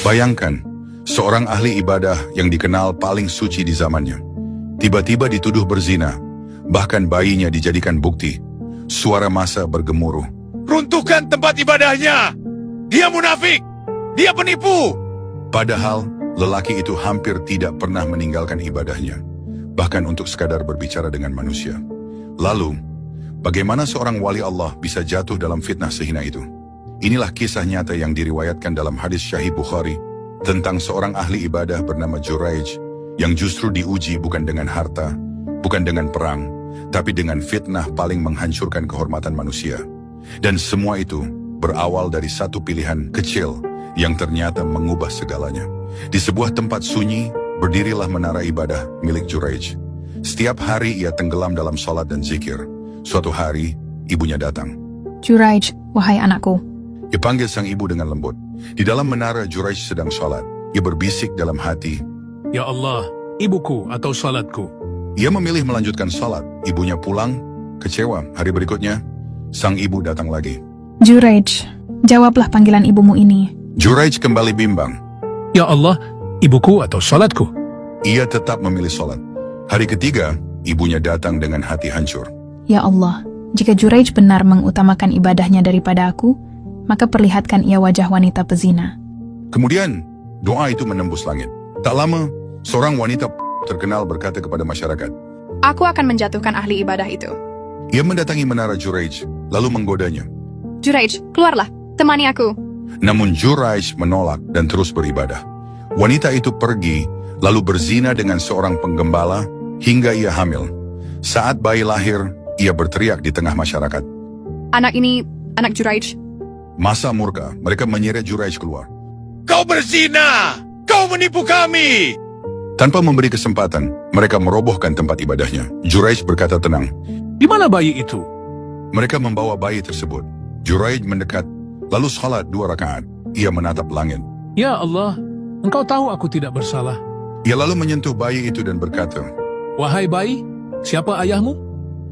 Bayangkan, seorang ahli ibadah yang dikenal paling suci di zamannya, tiba-tiba dituduh berzina, bahkan bayinya dijadikan bukti. Suara massa bergemuruh. Runtuhkan tempat ibadahnya! Dia munafik! Dia penipu! Padahal, lelaki itu hampir tidak pernah meninggalkan ibadahnya, bahkan untuk sekadar berbicara dengan manusia. Lalu, bagaimana seorang wali Allah bisa jatuh dalam fitnah sehina itu? Inilah kisah nyata yang diriwayatkan dalam hadis Sahih Bukhari tentang seorang ahli ibadah bernama Juraij yang justru diuji bukan dengan harta, bukan dengan perang, tapi dengan fitnah paling menghancurkan kehormatan manusia. Dan semua itu berawal dari satu pilihan kecil yang ternyata mengubah segalanya. Di sebuah tempat sunyi, berdirilah menara ibadah milik Juraij. Setiap hari ia tenggelam dalam salat dan zikir. Suatu hari, ibunya datang. Juraij, wahai anakku. Ia panggil sang ibu dengan lembut. Di dalam menara Juraij sedang salat. Ia berbisik dalam hati. Ya Allah, ibuku atau salatku. Ia memilih melanjutkan salat. Ibunya pulang, kecewa. Hari berikutnya, sang ibu datang lagi. Juraij, jawablah panggilan ibumu ini. Juraij kembali bimbang. Ya Allah, ibuku atau salatku. Ia tetap memilih salat. Hari ketiga, ibunya datang dengan hati hancur. Ya Allah, jika Juraij benar mengutamakan ibadahnya daripada aku, maka perlihatkan ia wajah wanita pezina. Kemudian, doa itu menembus langit. Tak lama, seorang wanita terkenal berkata kepada masyarakat, Aku akan menjatuhkan ahli ibadah itu. ia mendatangi menara Juraij, lalu menggodanya. Juraij, keluarlah, temani aku. Namun Juraij menolak dan terus beribadah. Wanita itu pergi, lalu berzina dengan seorang penggembala, hingga ia hamil. Saat bayi lahir, ia berteriak di tengah masyarakat. Anak ini, anak Juraij. Massa murka, mereka menyeret Juraij keluar. Kau berzina! Kau menipu kami! Tanpa memberi kesempatan, mereka merobohkan tempat ibadahnya. Juraij berkata tenang. Di mana bayi itu? Mereka membawa bayi tersebut. Juraij mendekat, lalu salat 2 rakaat. Ia menatap langit. Ya Allah, engkau tahu aku tidak bersalah. Ia lalu menyentuh bayi itu dan berkata, Wahai bayi, siapa ayahmu?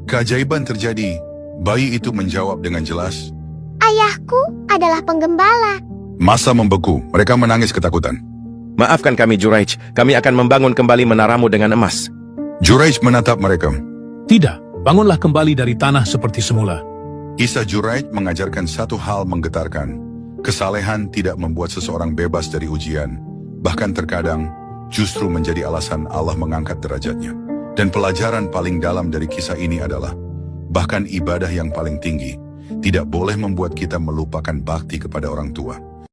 keajaiban terjadi. Bayi itu menjawab dengan jelas. Ayahku adalah penggembala. Massa membeku, mereka menangis ketakutan. Maafkan kami Juraij, kami akan membangun kembali menaramu dengan emas. Juraij menatap mereka. Tidak, bangunlah kembali dari tanah seperti semula. Kisah Juraij mengajarkan satu hal menggetarkan. Kesalehan tidak membuat seseorang bebas dari ujian. Bahkan terkadang, justru menjadi alasan Allah mengangkat derajatnya. Dan pelajaran paling dalam dari kisah ini adalah, bahkan ibadah yang paling tinggi, tidak boleh membuat kita melupakan bakti kepada orang tua.